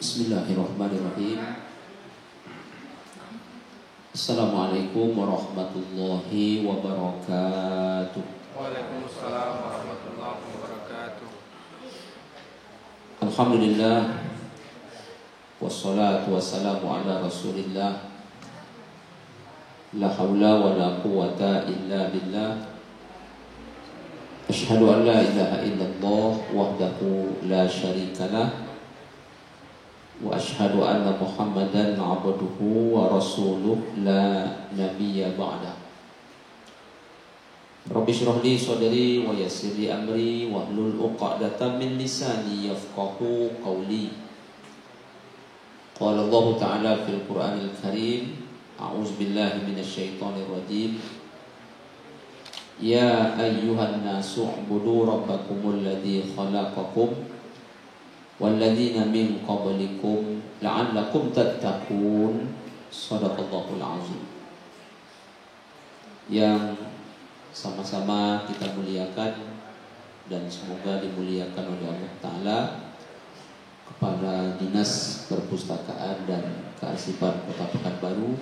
Bismillahirrahmanirrahim. Assalamualaikum warahmatullahi wabarakatuh. Waalaikumsalam warahmatullahi wabarakatuh. Alhamdulillah, wassalatu wassalamu ala rasulillah, la hawla wa la quwwata illa billah. Asyhadu an la ilaha illallah wahdahu la syarikalah, wa asyhadu anna Muhammadan abduhu wa rasuluh la nabiyya ba'da. Rabbi shrah li sadri wa yassir li amri wahlul 'uqdatam min lisani yafqahu qawli. Qala Allah Ta'ala fil Qur'anil Karim, a'udzu billahi minasy syaithanir rajim. Ya ayyuhan nasu u'budu rabbakumul ladzi khalaqakum walladzina min qablikum la'allakum tattaqun. Shadaqallahul azim. Yang sama-sama kita muliakan dan semoga dimuliakan oleh Allah Ta'ala, kepada Dinas Perpustakaan dan Kearsipan Kota Pekanbaru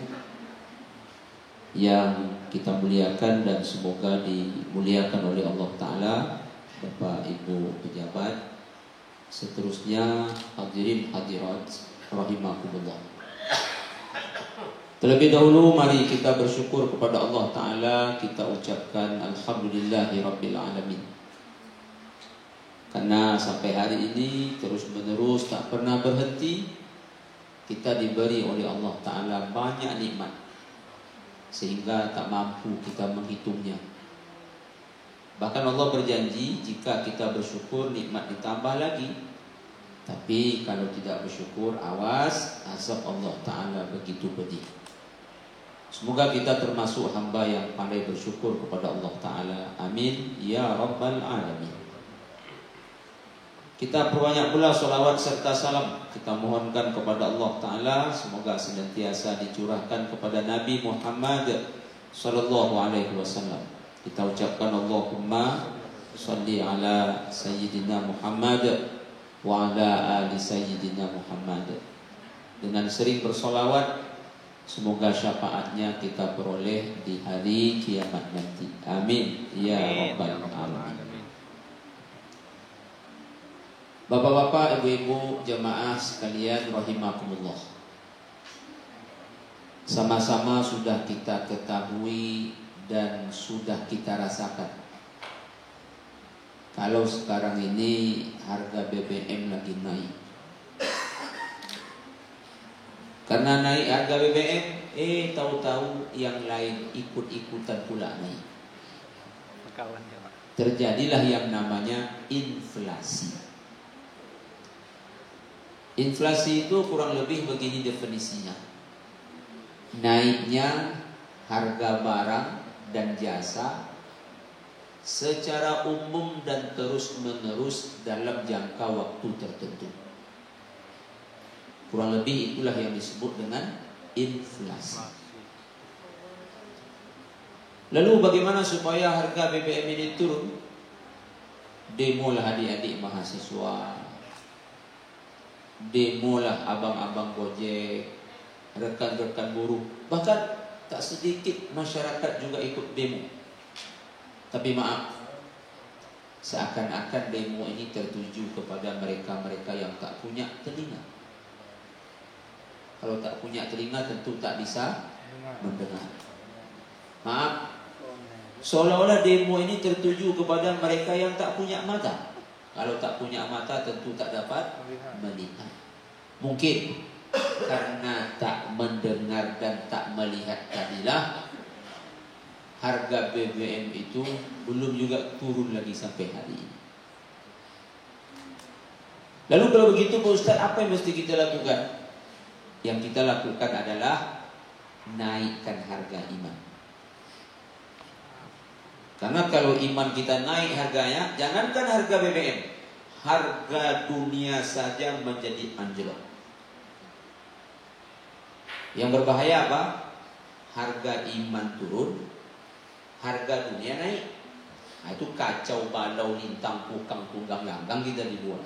yang kita muliakan dan semoga dimuliakan oleh Allah Ta'ala, Bapak Ibu pejabat, seterusnya hadirin hadirat rahimakumullah. Terlebih dahulu mari kita bersyukur kepada Allah Ta'ala. Kita ucapkan alhamdulillahirabbil alamin, karena sampai hari ini terus menerus tak pernah berhenti kita diberi oleh Allah Ta'ala banyak nikmat sehingga tak mampu kita menghitungnya. Bahkan Allah berjanji jika kita bersyukur nikmat ditambah lagi. Tapi kalau tidak bersyukur, awas, azab Allah Ta'ala begitu pedih. Semoga kita termasuk hamba yang pandai bersyukur kepada Allah Ta'ala. Amin ya rabbal alamin. Kita perbanyak pula salawat serta salam kita mohonkan kepada Allah Ta'ala, semoga senantiasa dicurahkan kepada Nabi Muhammad sallallahu alaihi wasallam. Kita ucapkan Allahumma salli ala Sayyidina Muhammad wa ala ali Sayyidina Muhammad. Dengan sering bersolawat, semoga syafaatnya kita peroleh di hari kiamat nanti. Amin ya rabbal alamin. Bapak-bapak, ibu-ibu, jemaah sekalian rahimakumullah, sama-sama sudah kita ketahui dan sudah kita rasakan kalau sekarang ini harga BBM lagi naik. Karena naik harga BBM, tahu-tahu yang lain ikut-ikutan pula naik. Terjadilah yang namanya inflasi. Inflasi itu kurang lebih begini definisinya: naiknya harga barang dan jasa secara umum dan terus-menerus dalam jangka waktu tertentu. Kurang lebih itulah yang disebut dengan inflasi. Lalu bagaimana supaya harga BBM ini turun? Demolah adik-adik mahasiswa, demolah abang-abang Gojek, rekan-rekan buruh, bahkan tak sedikit masyarakat juga ikut demo. Tapi maaf, seakan-akan demo ini tertuju kepada mereka-mereka yang tak punya telinga. Kalau tak punya telinga tentu tak bisa mendengar. Maaf, seolah-olah demo ini tertuju kepada mereka yang tak punya mata. Kalau tak punya mata tentu tak dapat melihat. Mungkin karena tak mendengar dan tak melihat tadilah harga BBM itu belum juga turun lagi sampai hari ini. Lalu kalau begitu Pak Ustaz, apa yang mesti kita lakukan? Yang kita lakukan adalah naikkan harga iman. Karena kalau iman kita naik harganya, jangankan harga BBM, harga dunia saja menjadi anjlok. Yang berbahaya apa? Harga iman turun, harga dunia naik. Nah, itu kacau balau, lintang, pukang, tunggang, langgang kita dibuat.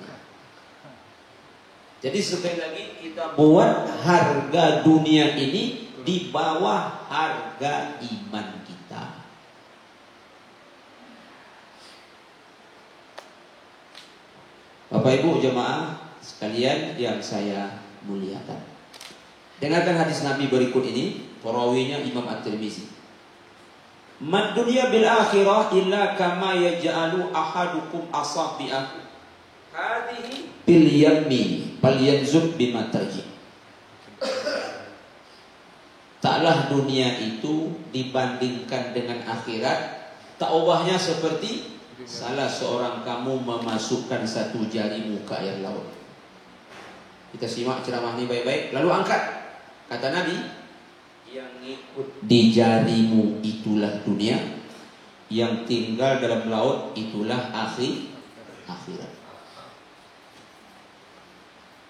Jadi sekali lagi kita buat harga dunia ini di bawah harga iman kita. Bapak Ibu jemaah sekalian yang saya muliakan, dengarkan hadis Nabi berikut ini, perawinya Imam At-Tirmizi. Mad dunya bil akhirah illa kama yaj'alu ahadukum asabi'ahu hadhihi bil yammi falyanzub bima tarji. Taklah dunia itu dibandingkan dengan akhirat, tak ubahnya seperti salah seorang kamu memasukkan satu jarimu ke air laut. Kita simak ceramah ini baik-baik, lalu angkat. Kata Nabi, yang ikut di jarimu itulah dunia, yang tinggal dalam laut itulah akhirat.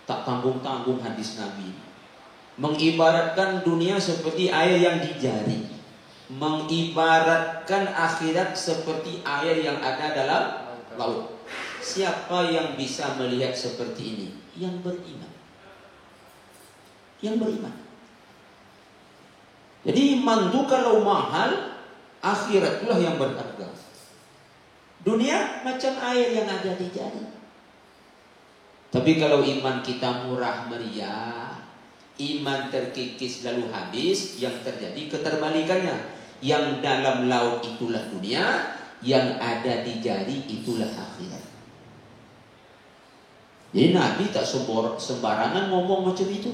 Tak tanggung-tanggung hadis Nabi mengibaratkan dunia seperti air yang di jari, mengibaratkan akhirat seperti air yang ada dalam laut. Siapa yang bisa melihat seperti ini? Yang beriman. Yang beriman. Jadi iman itu kalau mahal, akhirat itulah yang berharga. Dunia macam air yang ada di jari. Tapi kalau iman kita murah meriah, iman terkikis lalu habis, yang terjadi keterbalikannya. Yang dalam laut itulah dunia, yang ada di jari itulah akhirat. Jadi Nabi tak sembarangan ngomong macam itu.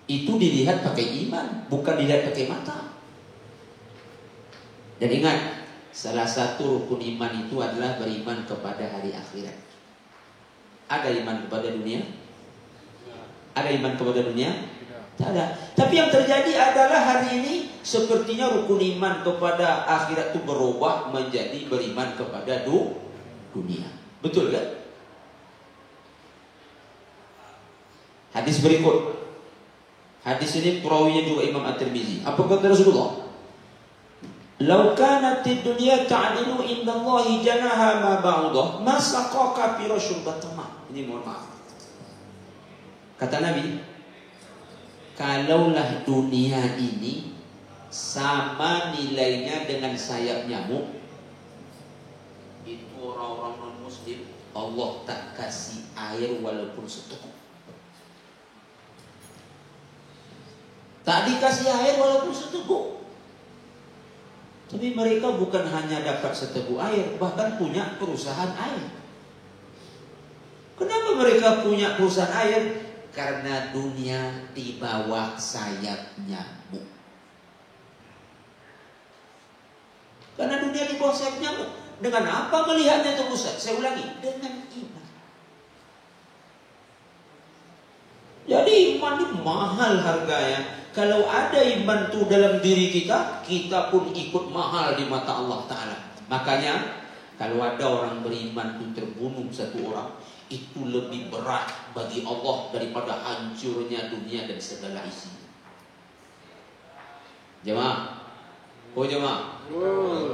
Itu dilihat pakai iman, bukan dilihat pakai mata. Dan ingat, salah satu rukun iman itu adalah beriman kepada hari akhirat. Ada iman kepada dunia? Ada iman kepada dunia? Tak ada. Tapi yang terjadi adalah hari ini sepertinya rukun iman kepada akhirat itu berubah menjadi beriman kepada dunia. Betul kan? Hadis berikut. Hadis ini perawinya juga Imam At-Tirmizi. Apa kata Rasulullah? "Lau kanatid dunya ta'dilu indallahi janaha ma ba'udah, ma saqaka fi syurbatin ma." Ini mohon maaf. Kata Nabi, kalaulah dunia ini sama nilainya dengan sayap nyamuk, itu orang-orang non-muslim Allah tak kasih air walaupun seteguk. Tak dikasih air walaupun seteguk. Tapi mereka bukan hanya dapat seteguk air, bahkan punya perusahaan air. Kenapa mereka punya perusahaan air? Karena dunia di bawah sayap nyamuk. Karena dunia di bawah sayap nyamuk. Dengan apa melihatnya itu Ustaz? Saya ulangi, dengan iman. Jadi iman itu mahal harganya. Kalau ada iman itu dalam diri kita, kita pun ikut mahal di mata Allah Ta'ala. Makanya kalau ada orang beriman itu terbunuh satu orang, itu lebih berat bagi Allah daripada hancurnya dunia dan segala isinya. Jemaah, jemaah,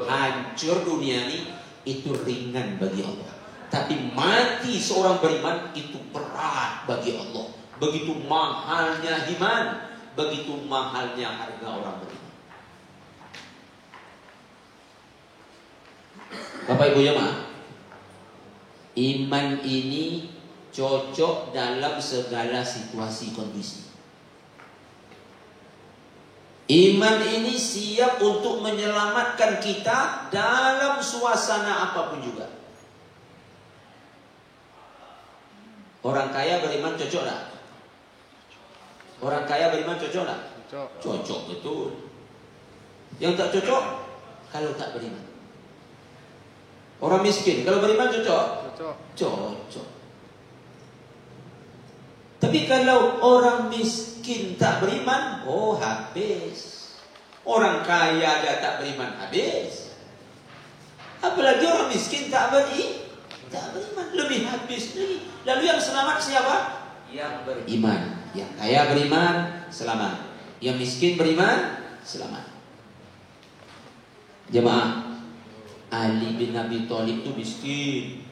hancur dunia ini itu ringan bagi Allah. Tapi mati seorang beriman itu berat bagi Allah. Begitu mahalnya iman, begitu mahalnya harga orang beriman. Bapak Ibu jemaah, iman ini cocok dalam segala situasi kondisi. Iman ini siap untuk menyelamatkan kita dalam suasana apapun juga. Orang kaya beriman cocok tak? Orang kaya beriman cocok tak? Cocok betul. Yang tak cocok kalau tak beriman. Orang miskin kalau beriman cocok? Cocok. Tapi kalau orang miskin tak beriman, oh habis. Orang kaya dia tak beriman, habis. Apalagi orang miskin tak beriman, lebih habis lagi. Lalu yang selamat siapa? Yang beriman. Yang kaya beriman, selamat. Yang miskin beriman, selamat. Jemaah, Ali bin Abi Thalib itu miskin.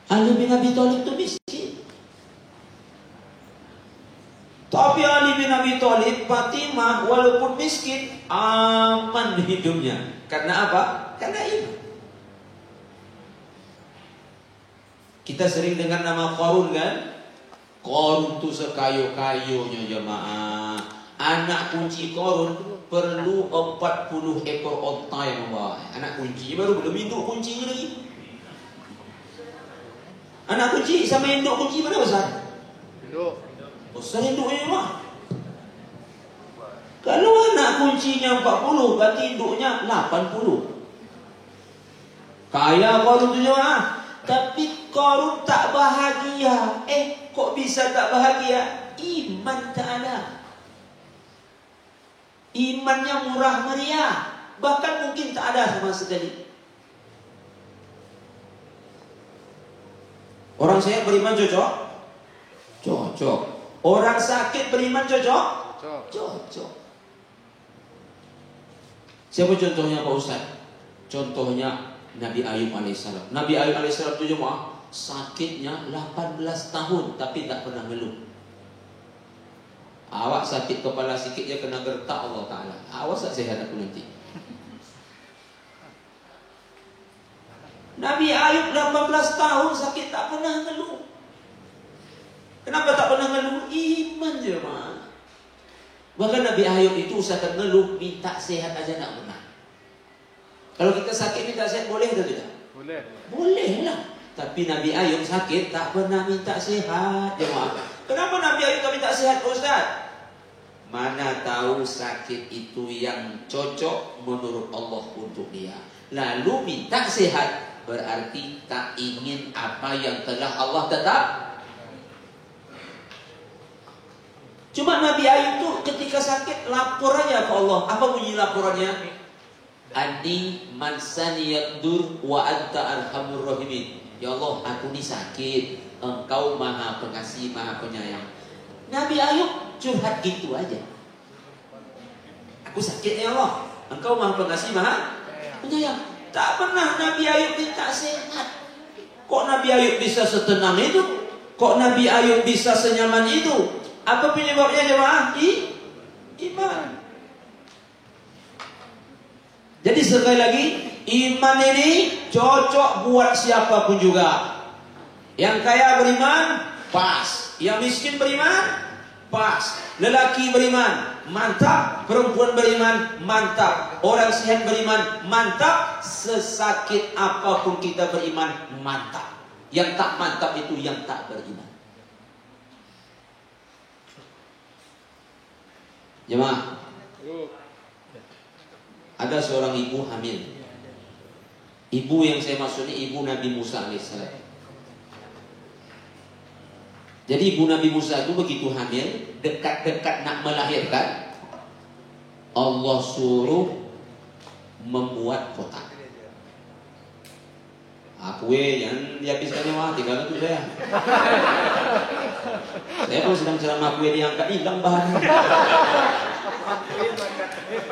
Ali bin Abi Thalib itu miskin. bin Abi Thalib, Fatimah walaupun miskin aman hidupnya. Karena apa? Karena iman. Kita sering dengar nama Qarun kan? Qarun itu sekayu-kayunya jemaah. Anak kunci Qarun perlu 40 ekor onta yang membawa. Anak kunci baru belum induk kuncinya lagi. Anak kunci sama induk kunci mana besar? Induk. Besar induknya mah. Kalau anak kuncinya 40, berarti induknya 80. Kaya Qarun tu jemaah. Tapi Qarun tak bahagia. Kok bisa tak bahagia? Iman tak ada. Imannya murah meriah. Bahkan mungkin tak ada sama sekali. Orang sehat beriman cocok? Cocok. Orang sakit beriman cocok? Cocok. Siapa contohnya Pak Ustaz? Contohnya Nabi Ayub alaihissalam. Nabi Ayub alaihissalam itu jemaah sakitnya 18 tahun tapi tak pernah ngeluh. Awak sakit kepala sikit je kena gertak Allah Ta'ala. Awas tak sehat aku nanti. Nabi Ayub 18 tahun sakit tak pernah ngeluh. Kenapa tak pernah ngeluh? Iman je mah. Bahkan Nabi Ayub itu usahakan ngeluh, minta sehat aja tak pernah. Kalau kita sakit minta sehat boleh atau tidak? Boleh. Boleh lah. Tapi Nabi Ayub sakit tak pernah minta sehat. Jemaah. Kenapa Nabi Ayub tak minta sehat, Ustaz? Mana tahu sakit itu yang cocok menurut Allah untuk dia. Lalu minta sehat berarti tak ingin apa yang telah Allah tetap. Cuma Nabi Ayub tuh ketika sakit lapor aja ke Allah. Apa bunyi laporannya? Ani mansani yadur wa anta arhamur rahimin. Ya Allah, aku ni sakit, Engkau Maha Pengasih, Maha Penyayang. Nabi Ayub curhat gitu aja. Aku sakit ya Allah, Engkau Maha Pengasih, Maha Penyayang. Tak pernah Nabi Ayub minta sehat. Kok Nabi Ayub bisa setenang itu? Kok Nabi Ayub bisa senyaman itu? Apa penyebabnya jemaah? Iman. Jadi sekali lagi, iman ini cocok buat siapapun juga. Yang kaya beriman, pas. Yang miskin beriman, pas. Lelaki beriman, mantap. Perempuan beriman, mantap. Orang sehat beriman, mantap. Sesakit apapun kita beriman, mantap. Yang tak mantap itu yang tak beriman. Jemaah, ada seorang ibu hamil. Ibu yang saya maksud ini ibu Nabi Musa alaihissalam. Jadi ibu Nabi Musa itu begitu hamil, dekat-dekat nak melahirkan, Allah suruh membuat kotak. Aku yang dihabiskannya mah tinggal itu saya. Saya pun sedang ceramah kue diangkat hilang bahannya.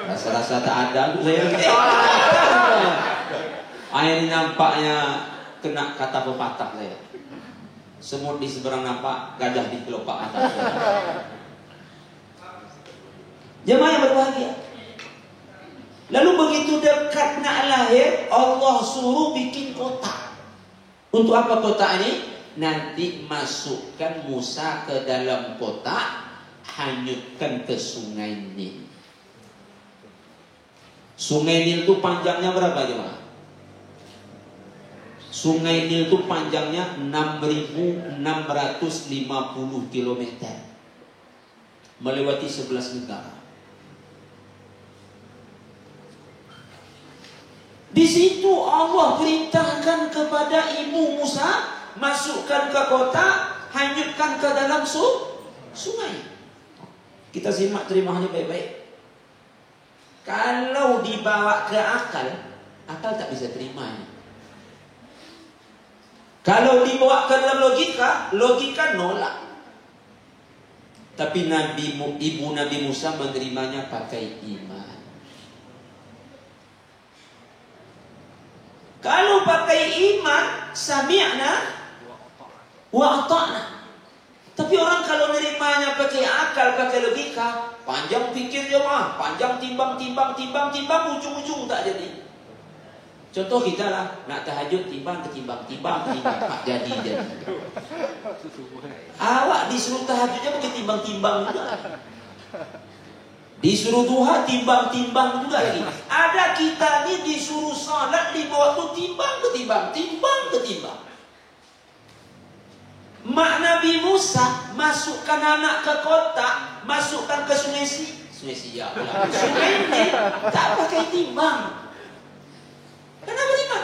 Rasa-rasa tak ada tuh saya. Air nampaknya kena kata pepatah saya. Semut di seberang nampak, gajah di kelopak atas. Jemaah yang berbahagia. Lalu begitu dekat nak lahir, Allah suruh bikin kotak. Untuk apa kotak ini? Nanti masukkan Musa ke dalam kotak, hanyutkan ke sungai Nil. Sungai Nil itu panjangnya berapa jemaah? Sungai Nil itu panjangnya 6.650 km. Melewati 11 negara. Di situ Allah perintahkan kepada ibu Musa, masukkan ke kotak, hanyutkan ke dalam sungai. Kita simak terjemahannya baik-baik. Kalau dibawa ke akal tak bisa terimanya. Kalau dibawa ke dalam logika nolak. Tapi ibu Nabi Musa menerimanya pakai iman. Kalau pakai iman, sami'na wa ata'na. Tapi orang kalau nerimanya pakai akal, pakai logika, panjang pikir jemaah, panjang timbang, ujung-ujung tak jadi. Contoh kita lah, nak tahajud timbang, tak jadi. Awak disuruh tahajudnya pakai timbang-timbang juga. Disuruh duha timbang-timbang juga lagi. Ada kita ni disuruh salat 5 waktu timbang. Mak Nabi Musa masukkan anak ke kotak, masukkan ke sungai Siak pula. Sungai ini tak pakai timbang. Kenapa beriman?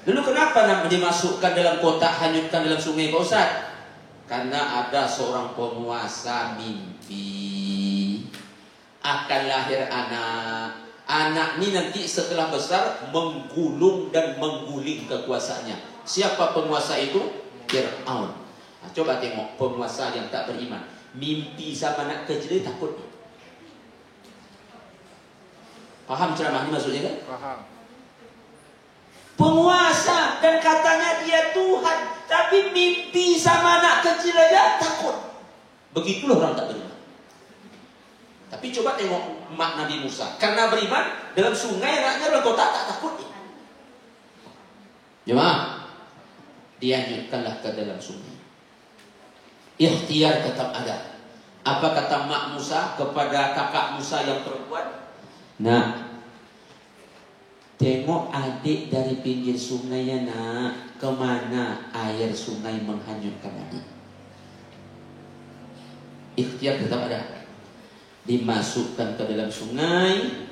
Dulu kenapa nak dimasukkan dalam kotak, hanyutkan dalam sungai Pak Ustaz? Karena ada seorang penguasa mimpi akan lahir anak. Anak ni nanti setelah besar menggulung dan mengguling kekuasaannya. Siapa penguasa itu? Fir'aun. Nah, coba tengok penguasa yang tak beriman. Mimpi sama anak kecil takut. Paham ceramah ini maksudnya kan? Paham. Penguasa dan katanya dia Tuhan, tapi mimpi sama anak kecil aja takut. Begitulah orang tak beriman. Tapi coba tengok mak Nabi Musa, karena beriman dalam sungai anaknya dalam kotak tak takut. Jemaah, dianyutkanlah ke dalam sungai. Ikhtiar tetap ada. Apa kata mak Musa kepada kakak Musa yang perempuan? Nah, tengok adik dari pinggir sungai ya nak, kemana air sungai menghanyutkan adik. Ikhtiar tetap ada. Dimasukkan ke dalam sungai.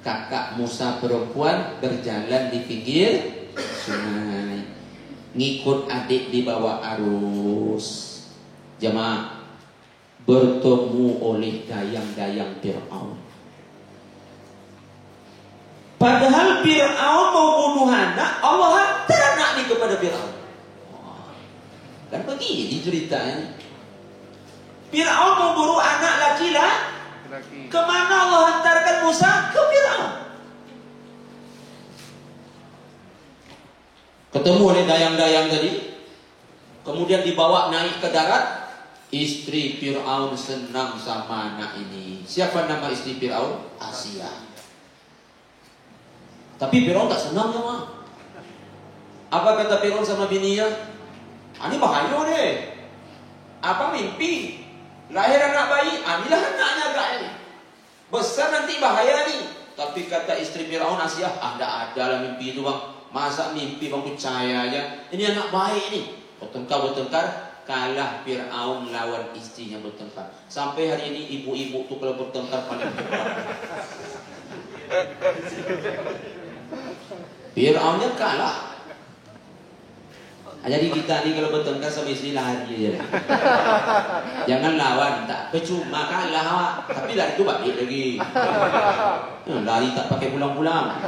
Kakak Musa perempuan berjalan di pinggir sungai, ngikut adik di bawah arus. Jemaah, bertemu oleh dayang-dayang Fir'aun. Padahal Fir'aun mau bunuh anak, Allah hantar anak ini kepada Fir'aun. Kan begini ceritanya. Fir'aun mau bunuh anak laki-laki. Kemana Allah hantarkan Musa? Ke Fir'aun. Ketemu oleh dayang-dayang tadi, kemudian dibawa naik ke darat. Istri Fir'aun senang sama anak ini. Siapa nama istri Fir'aun? Asia. Tapi Fir'aun tak senang sama. Apa kata Fir'aun sama bininya? Ini bahaya deh. Apa mimpi? Lahir anak bayi, inilah anaknya agak ini. Besar nanti bahaya nih. Tapi kata istri Fir'aun Asia, ada lah mimpi itu bang. Masa mimpi bang percaya aja. Ini anak baik nih. Bertengkar. Kalah Fir'aun lawan istrinya bertengkar. Sampai hari ini ibu-ibu tuh kalau bertengkar paling hebat. Fir'aunnya kalah. Jadi kita ni kalau bertengkar sama istri lari aja. Jangan lawan, tak percuma kalah. Tapi lari tu balik lagi. Lari tak pakai pulang-pulang.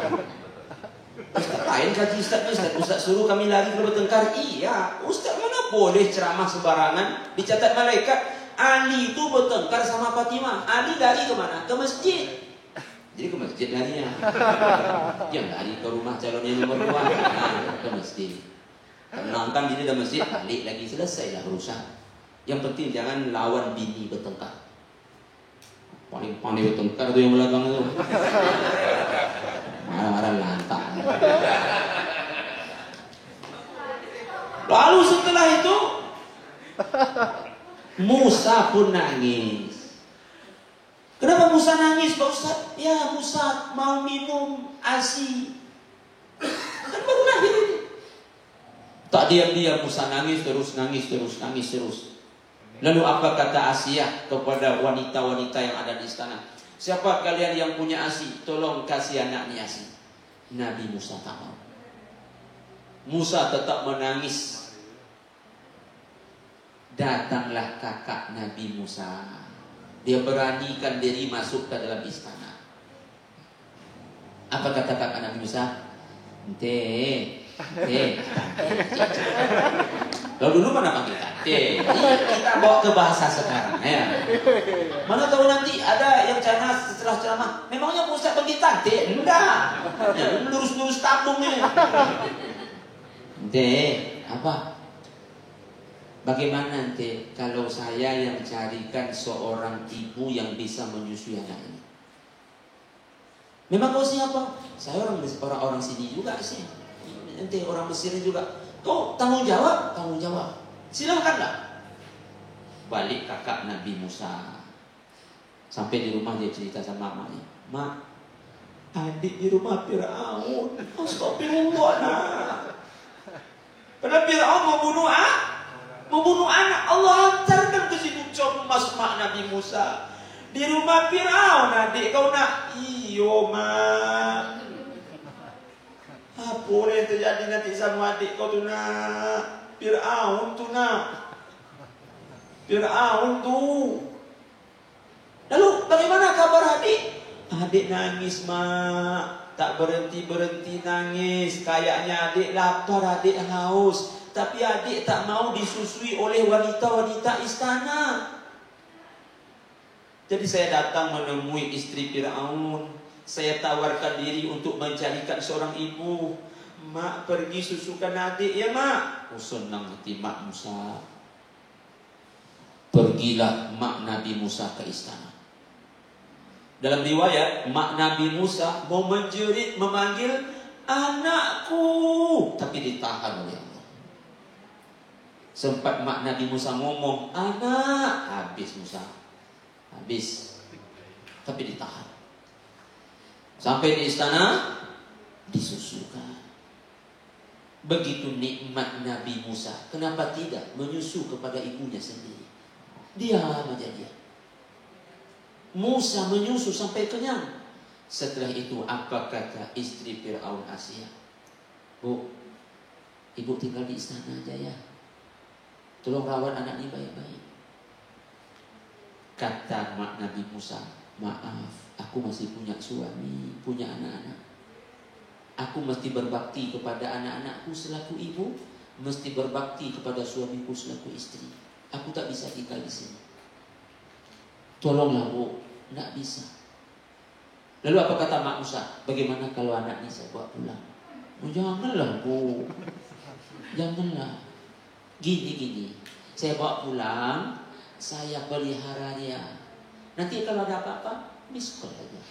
Ustaz lain kaji Ustaz suruh kami lari kalau bertengkar. Iya, Ustaz mana boleh ceramah sembarangan. Dicatat malaikat, Ali itu bertengkar sama Fatimah. Ali lari kemana? Ke masjid. Jadi ke masjid larinya. Jangan lari ke rumah calonnya nomor 2. Ke masjid. Tenangkan diri dalam masjid, balik lagi, selesailah urusan. Yang penting jangan lawan bini bertengkar. Paling pandai bertengkar tu yang belakang tu. Marah-marah lantak. Lalu setelah itu Musa pun nangis. Kenapa Musa nangis Pak Ustaz? Ya Musa mau minum ASI. Kan baru lahir ini. Tak diam-diam Musa nangis terus. Lalu apa kata Asia kepada wanita-wanita yang ada di istana? Siapa kalian yang punya ASI? Tolong kasih anaknya ASI. Nabi Musa tak mau. Musa tetap menangis. Datanglah kakak Nabi Musa. Dia beranikan diri masuk ke dalam istana. Apa kata kakak Nabi Musa? Kalau dulu mana panggil tante, kita bawa ke bahasa sekarang ya. Mana tahu nanti ada yang setelah ceramah, memangnya Ustaz panggil tante? Enggak, ya, lurus-lurus tabungnya. Apa? Bagaimana nanti kalau saya yang carikan seorang ibu yang bisa menyusui anak ini? Memang kau siapa? Saya orang sini juga sih. Nanti orang Mesir juga. Kau tanggung jawab? Tanggung jawab. Silakanlah. Balik kakak Nabi Musa. Sampai di rumah dia cerita sama mamanya. Mak, adik di rumah Fir'aun. Astagfirullah nak. Padahal Fir'aun membunuh anak. Allah hantarkan ke situ coba masuk mak Nabi Musa. Di rumah Fir'aun adik kau nak. Iyo mak. Apa yang terjadi nanti sama adik kau tu nak? Fir'aun tu nak. Fir'aun tu. Lalu bagaimana kabar adik? Adik nangis mak. Tak berhenti-berhenti nangis. Kayaknya adik lapar, adik haus. Tapi adik tak mau disusui oleh wanita-wanita istana. Jadi saya datang menemui istri Fir'aun. Saya tawarkan diri untuk mencarikan seorang ibu. Mak pergi susukan adik ya mak. Oh senang hati mak Musa. Pergilah mak Nabi Musa ke istana. Dalam riwayat, mak Nabi Musa mau menjerit memanggil anakku, tapi ditahan oleh Allah. Sempat mak Nabi Musa ngomong, anak, habis Musa. Habis. Tapi ditahan. Sampai di istana, disusukan. Begitu nikmat Nabi Musa. Kenapa tidak menyusu kepada ibunya sendiri? Diam aja dia. Musa menyusu sampai kenyang. Setelah itu apa kata istri Fir'aun Asia? Bu, ibu tinggal di istana aja ya. Tolong rawat anak ini baik-baik. Kata mak Nabi Musa, maaf, aku masih punya suami, punya anak-anak. Aku mesti berbakti kepada anak-anakku selaku ibu, mesti berbakti kepada suamiku selaku istri. Aku tak bisa tinggal di sini. Tolonglah bu, tidak bisa. Lalu apa kata mak Musa? Bagaimana kalau anak ini saya bawa pulang? Oh, janganlah bu, janganlah. Gini, saya bawa pulang, saya pelihara dia. Nanti kalau ada apa-apa, miss call aja.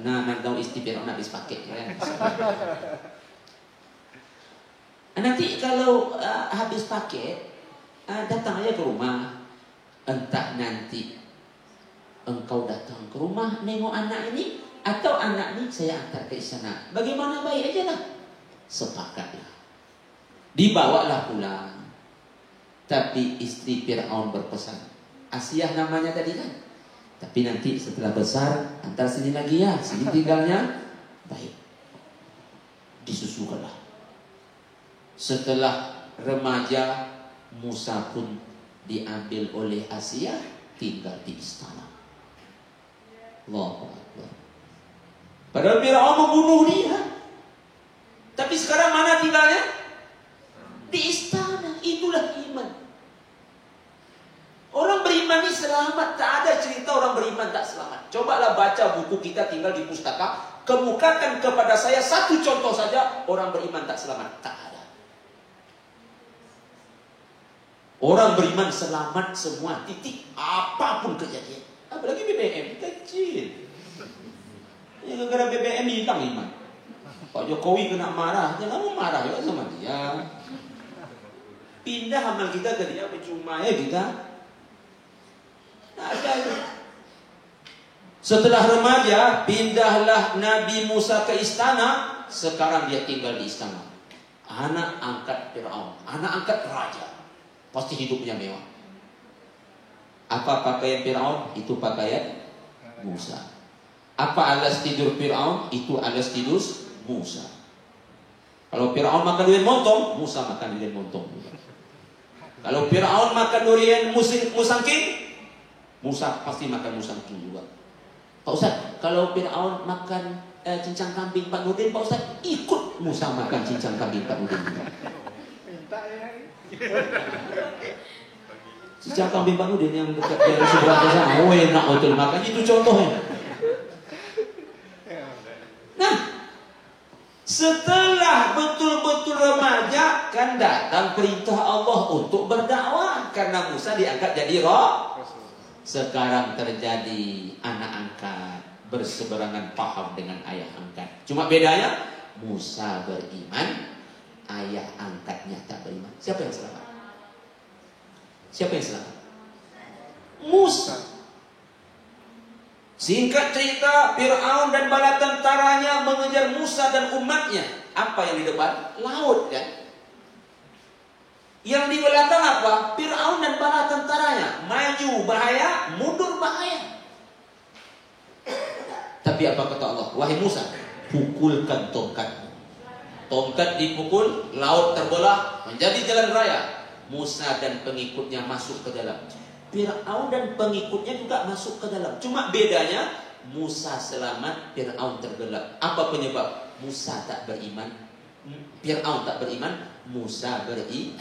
Nah, tahu istimewa habis pakai kan? Nanti kalau habis pakai, datang aja ke rumah. Entah nanti engkau datang ke rumah nengok anak ini, atau anak ini saya antar ke istana. Bagaimana baik aja lah. Sepakatlah. Dibawalah pulang. Tapi istri Fir'aun berpesan, Asia namanya tadi kan. Tapi nanti setelah besar antar sini lagi ya, sini tinggalnya. Baik. Disusukanlah. Setelah remaja, Musa pun diambil oleh Asia, tinggal di istana. Allahu Akbar. Padahal Fir'aun membunuh dia. Tapi sekarang mana tinggalnya? Di istana. Itulah iman. Orang beriman ini selamat. Tak ada cerita orang beriman tak selamat. Cobalah baca buku kita tinggal di pustaka. Kemukakan kepada saya satu contoh saja orang beriman tak selamat. Tak ada. Orang beriman selamat semua, titik, apapun kejadian. Apalagi BBM, kecil. Ya, gara-gara BBM hilang iman. Pak Jokowi kena marah, jangan marah juga sama dia. Pindah amal kita ke dia, percuma ya kita. Nah, setelah remaja, pindahlah Nabi Musa ke istana. Sekarang dia tinggal di istana. Anak angkat Fir'aun, anak angkat raja. Pasti hidupnya mewah. Apa pakaian Fir'aun? Itu pakaian Musa. Apa alas tidur Fir'aun? Itu alas tidur Musa. Kalau Fir'aun makan durian montong, Musa makan durian montong. Kalau Fir'aun makan durian musangking, Musa pasti makan musangking juga. Pak Ustaz, kalau Fir'aun makan cincang kambing Pak Nurdin, Pak Ustaz ikut Musa makan cincang kambing Pak Nurdin juga. Cincang kambing Pak Nurdin yang dekat dari seberang ke sana, oh enak betul makan, itu contohnya. Nah, setelah betul betul-betul remaja kan datang perintah Allah untuk berdakwah karena Musa diangkat jadi roh. Sekarang terjadi anak angkat berseberangan paham dengan ayah angkat. Cuma bedanya Musa beriman, ayah angkatnya tak beriman. Siapa yang selamat? Siapa yang selamat? Musa. Singkat cerita, Fir'aun dan bala tentaranya mengejar Musa dan umatnya. Apa yang di depan? Laut kan? Yang di belakang apa? Fir'aun dan bala tentaranya. Maju bahaya, mundur bahaya. Tapi apa kata Allah? Wahai Musa, pukulkan tongkatmu. Tongkat dipukul, laut terbelah, menjadi jalan raya. Musa dan pengikutnya masuk ke dalam. Fir'aun dan pengikutnya juga masuk ke dalam. Cuma bedanya Musa selamat, Fir'aun tergelap. Apa penyebab? Musa tak beriman, Fir'aun tak beriman, Musa beriman.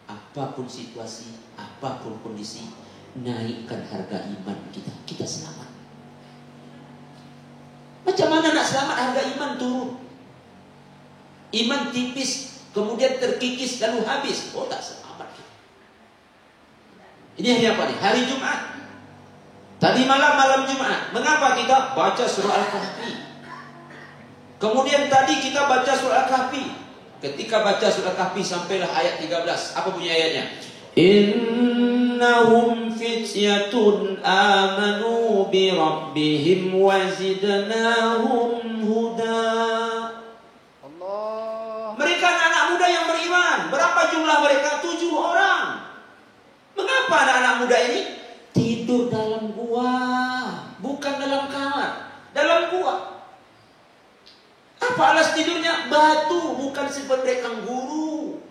Apapun situasi, apapun kondisi, naikkan harga iman kita. Kita selamat. Macam mana nak selamat harga iman turun? Iman tipis, kemudian terkikis lalu habis. Oh, tak selamat. Ini hari apa nih? Hari Jumat. Tadi malam Jumat. Mengapa kita baca surah Al-Kahfi? Kemudian tadi kita baca surah Al-Kahfi. Ketika baca surah Al-Kahfi sampailah ayat 13. Apa bunyi ayatnya? Innahum fityatun amanu bi rabbihim wa zidnahum huda. Allah. Mereka anak muda yang beriman. Berapa jumlah mereka? 7 orang. Mengapa anak-anak muda ini tidur dalam gua, bukan dalam kamar, dalam gua? Apa alas tidurnya? Batu, bukan seperti kangguru.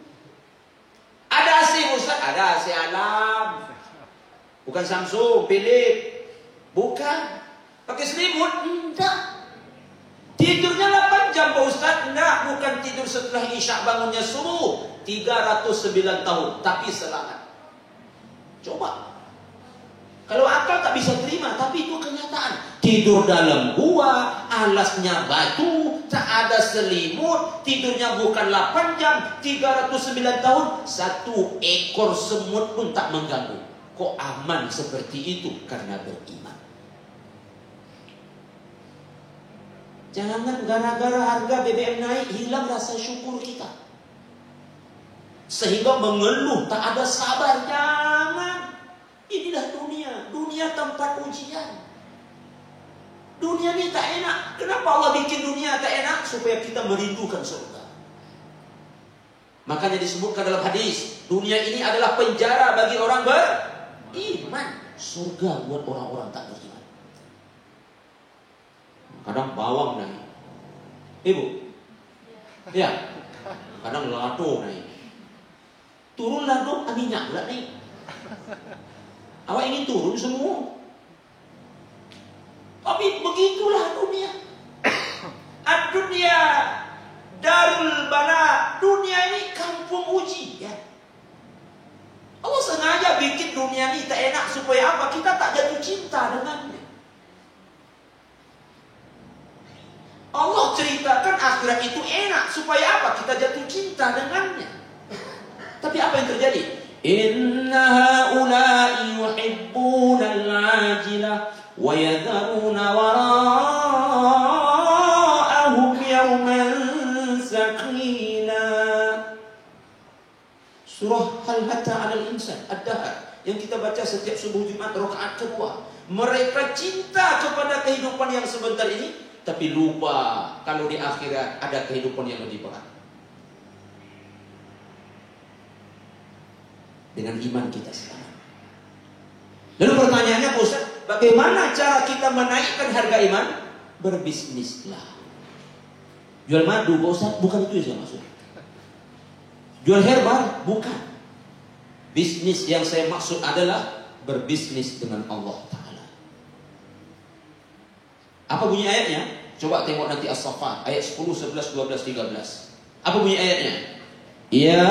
Ada AC Ustaz, ada AC alam, bukan Samsung, Philips, bukan. Pakai selimut? Enggak. Tidurnya 8 jam Pak Ustaz? Enggak, bukan tidur setelah isya bangunnya subuh. 309 tahun, tapi selamat. Coba. Kalau akal tak bisa terima, tapi itu kenyataan. Tidur dalam gua, alasnya batu, tak ada selimut, tidurnya bukan 8 jam, 309 tahun, 1 ekor semut pun tak mengganggu. Kok aman seperti itu? Karena beriman. Jangan gara-gara harga BBM naik, hilang rasa syukur kita. Sehingga mengeluh, tak ada sabar. Jangan. Inilah dunia. Dunia tempat ujian. Dunia ini tak enak. Kenapa Allah bikin dunia tak enak? Supaya kita merindukan surga. Makanya disebutkan dalam hadis, dunia ini adalah penjara bagi orang beriman. Surga buat orang-orang tak beriman. Kadang bawang naik. Ibu? Ya. Kadang lado naik. Turun lado, minyak pula naik. Awak ingin turun semua. Tapi begitulah dunia. Ad-dunia darul bala. Dunia ini kampung uji, ya. Allah sengaja bikin dunia ini tak enak supaya apa? Kita tak jatuh cinta dengannya. Allah ceritakan akhirat itu enak supaya apa? Kita jatuh cinta dengannya. Tapi apa yang terjadi? Inna haula'i yuhibbuna al-ajilah wa yadharuna wara'ahum yawman sakila. Surah Hal Hatta 'alal Insan Ad-Dahr yang kita baca setiap subuh Jumat rakaat kedua. Mereka cinta kepada kehidupan yang sebentar ini, tapi lupa kalau di akhirat ada kehidupan yang lebih berat. Dengan iman kita selamat. Lalu pertanyaannya Pak Ustaz, bagaimana cara kita menaikkan harga iman? Berbisnislah. Jual madu Pak Ustaz, bukan itu yang saya maksud. Jual herbal, bukan. Bisnis yang saya maksud adalah berbisnis dengan Allah Ta'ala. Apa bunyi ayatnya? Coba tengok nanti As-Saffat ayat 10, 11, 12, 13. Apa bunyi ayatnya? Ya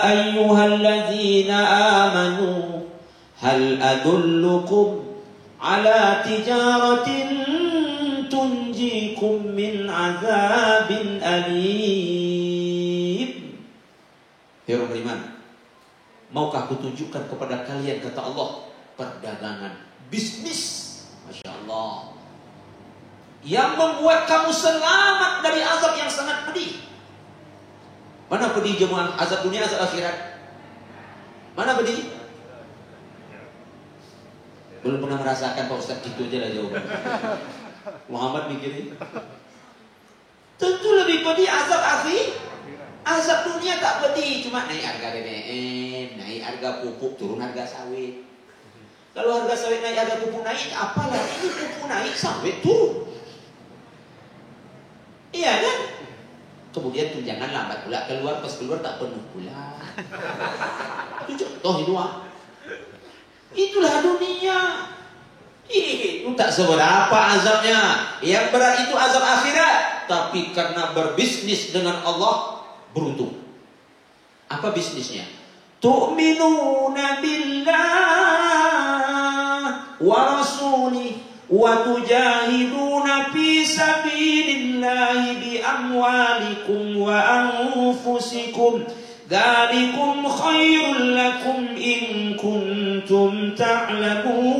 ayyuhalladzina amanu hal adullukum ala tijaratin tunjikum nunjikum min azabin alim. Hei orang beriman, maukah aku tunjukkan kepada kalian, kata Allah, perdagangan, bisnis, Masya Allah, yang membuat kamu selamat dari azab yang sangat pedih. Mana pedih jemaah? Azab dunia, azab akhirat? Mana pedih? Belum pernah merasakan Pak Ustaz, gitu aja lah jawaban. Muhammad mikirin. Tentu lebih pedih azab akhir. Azab dunia tak pedih, cuma naik harga BBM, naik harga pupuk, turun harga sawit. Kalau harga sawit naik, harga pupuk naik, apalah ini, pupuk naik, sawit turun. Iya kan? Kemudian tunjangan lambat pula keluar, pas keluar tak penuh pula. Itu contoh itu Itulah dunia. Itu tak seberapa azabnya. Yang berat itu azab akhirat. Tapi karena berbisnis dengan Allah, beruntung. Apa bisnisnya? Tu'minuna billah wa rasulih wa tujahiduna fi sabilillahi bi amwalikum wa anfusikum. Dzalikum khairul lakum in kuntum ta'lamun.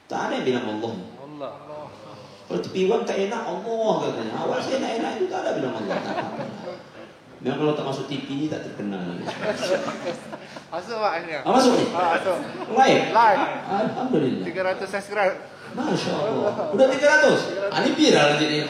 Tak ada yang bilang Allah. Kalau tepi wang tak enak, Allah katanya. Awal saya enak-enak itu tak ada bilang Allah. Tak apa-apa. Memang kalau tak masuk TV ni tak terkenal. Masuk maknya. Masuk ni? Masuk. Live? Live. Alhamdulillah. 300 subscribe. Masya Allah. Udah 300? Ini viral jadi.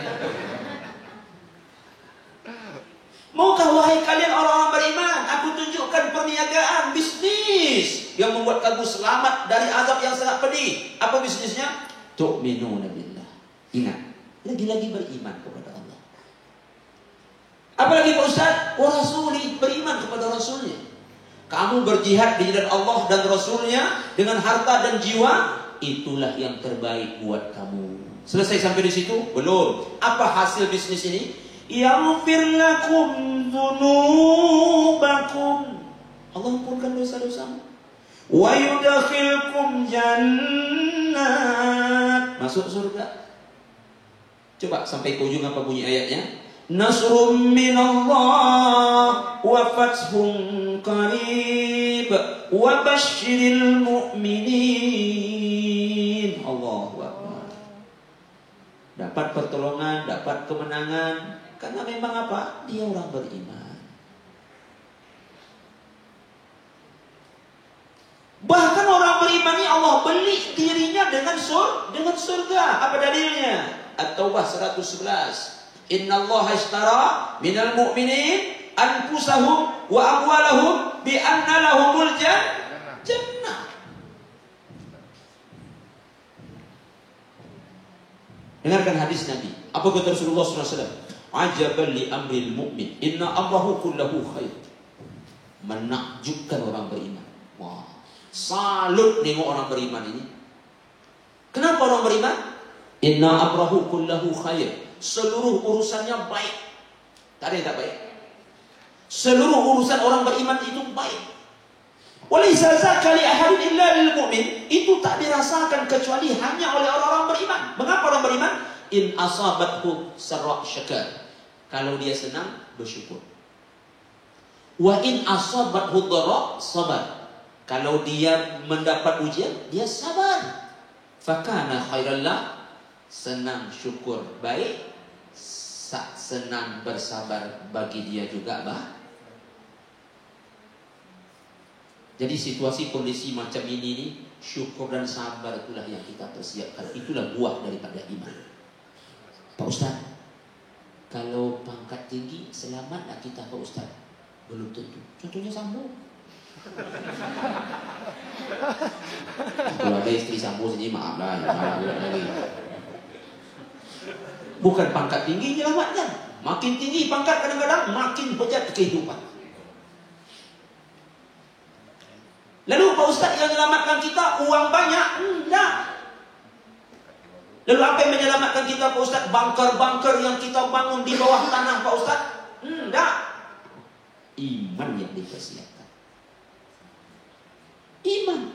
Maukah wahai kalian orang-orang beriman, aku tunjukkan perniagaan, bisnis yang membuat kamu selamat dari azab yang sangat pedih. Apa bisnisnya? Tu'minuna billah. Ingat, lagi-lagi beriman kepada Allah. Apalagi Pak Ustaz? Wa rasuli, beriman kepada Rasulnya. Kamu berjihad di jalan Allah dan Rasulnya dengan harta dan jiwa, itulah yang terbaik buat kamu. Selesai sampai di situ? Belum. Apa hasil bisnis ini? Yaghfir lakum dzunubakum, Allah ampunkan dosa-dosamu. Wa yudkhilkum jannat, masuk surga. Coba sampai ke ujung apa bunyi ayatnya? Nasrum minallah wa fathun qarib wa basyiril mu'minin. Allahu Akbar. Dapat pertolongan, dapat kemenangan. Karena memang apa? Dia orang beriman. Bahkan orang beriman ini Allah beli dirinya dengan surga. Apa dalilnya? At-Taubah 111. Innallaha ishtara minal mu'minin anfusahum wa amwalahum bi anna lahumul jannah. Dengarkan hadis Nabi. Apa kata Rasulullah SAW? Ajaban li amril mu'min, inna amrahu kullahu khair. Menakjubkan orang beriman. Wah, salut nengok orang beriman ini. Kenapa orang beriman? Inna amrahu kullahu khair. Seluruh urusannya baik. Tak ada yang tak baik. Seluruh urusan orang beriman itu baik. Walaysa zaka li ahadin illa lil mu'min. Itu tak dirasakan kecuali hanya oleh orang-orang beriman. Mengapa orang beriman? In asabathu sarra syakar. Kalau dia senang, bersyukur. Wa in asabathu dharra sabar. Kalau dia mendapat ujian, dia sabar. Fakana khairan lah, senang syukur baik, senang bersabar bagi dia juga Jadi situasi kondisi macam ini syukur dan sabar itulah yang kita persiapkan. Itulah buah daripada iman. Pak Ustaz, kalau pangkat tinggi selamat tak kita Pak Ustaz? Belum tentu. Contohnya Sambo. Kalau ada istri Sambo sini maaf lah, lagi. Bukan pangkat tinggi menyelamatkan. Makin tinggi pangkat kadang-kadang makin bejat kehidupan. Lalu Pak Ustaz yang menyelamatkan kita uang banyak? Enggak. Lalu apa yang menyelamatkan kita Pak Ustaz? Bunker-bunker yang kita bangun di bawah tanah Pak Ustaz? Enggak. Iman yang dipersiapkan. Iman.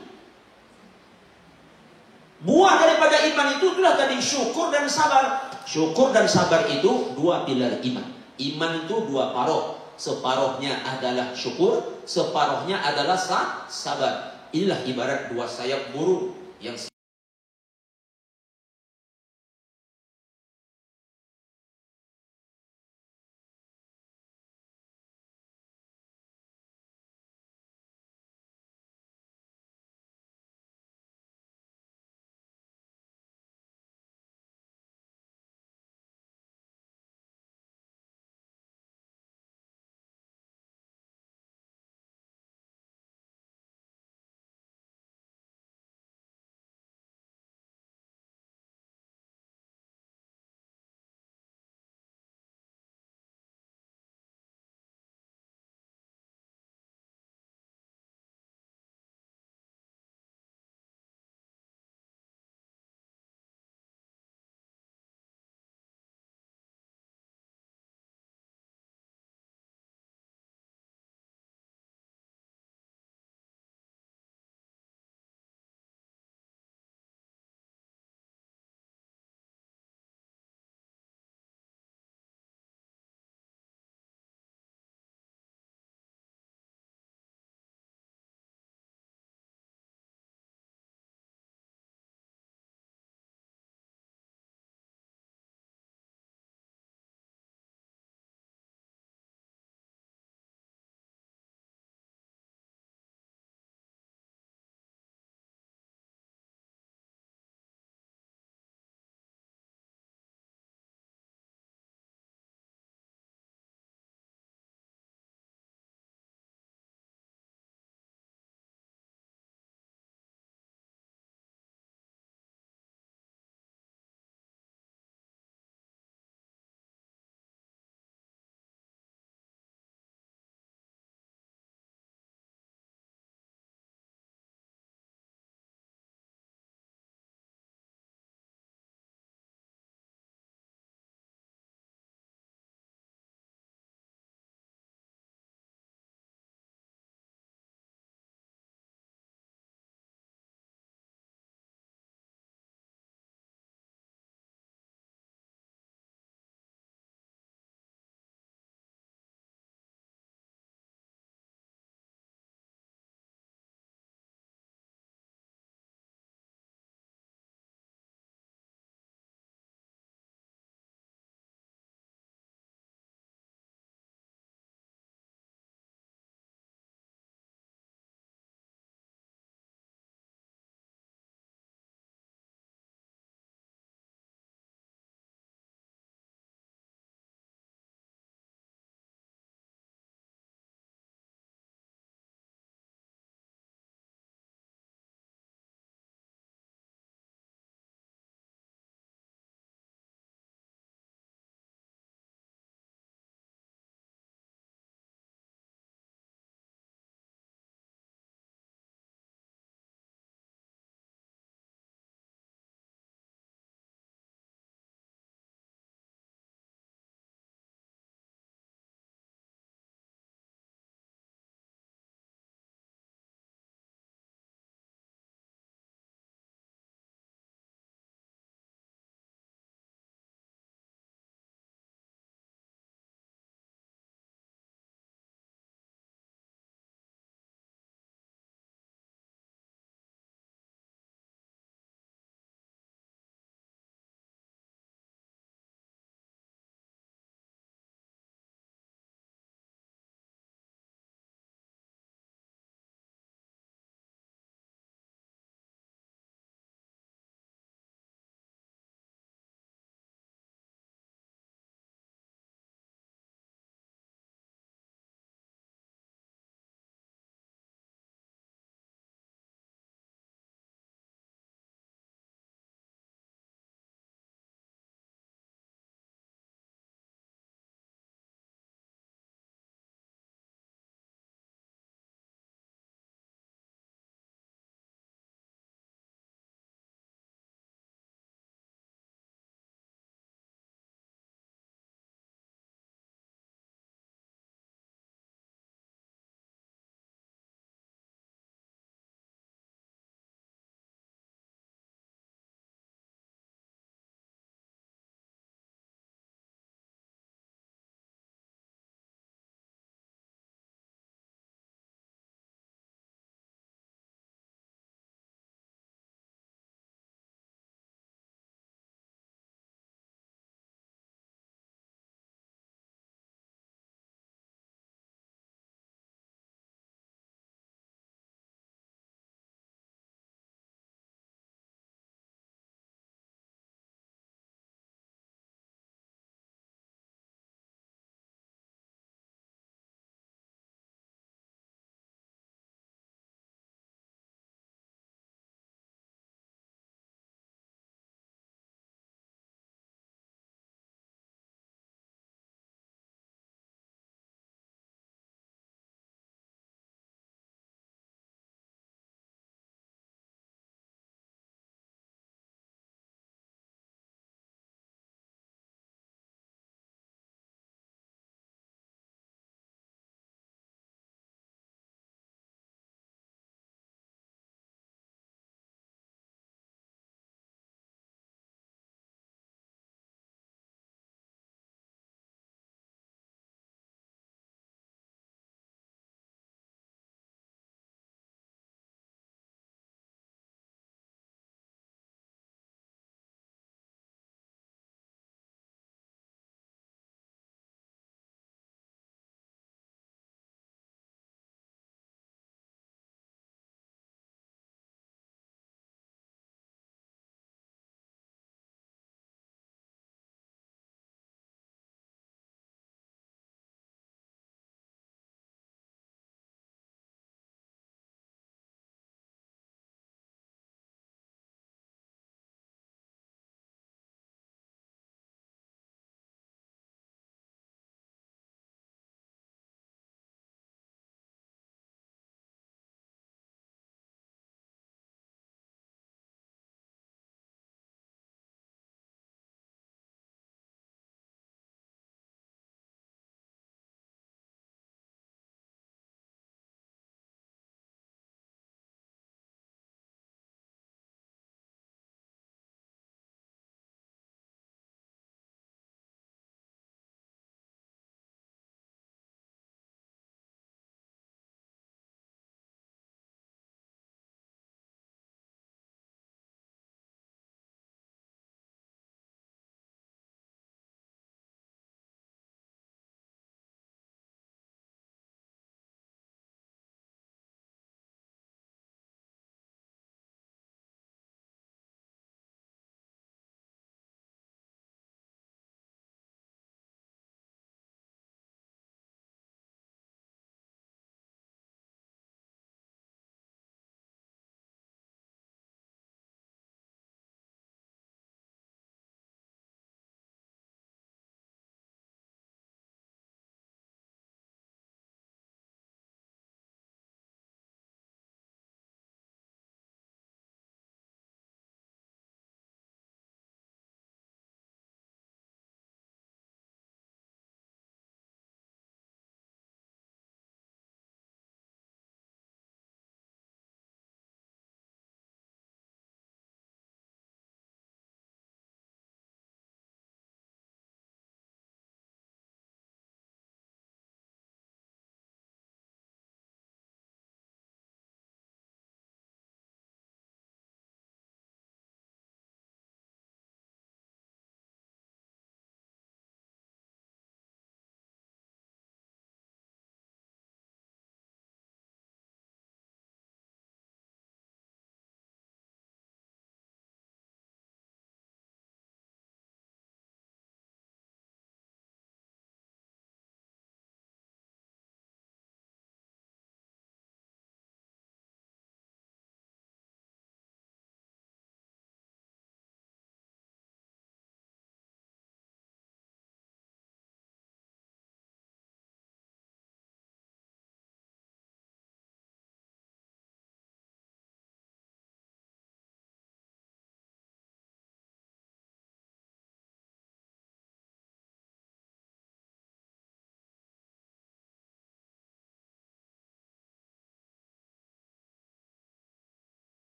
Buah daripada iman itu itulah tadi syukur dan sabar. Syukur dan sabar itu dua pilar iman. Iman itu dua paruh. Separuhnya adalah syukur, separuhnya adalah sabar. Inilah ibarat dua sayap burung yang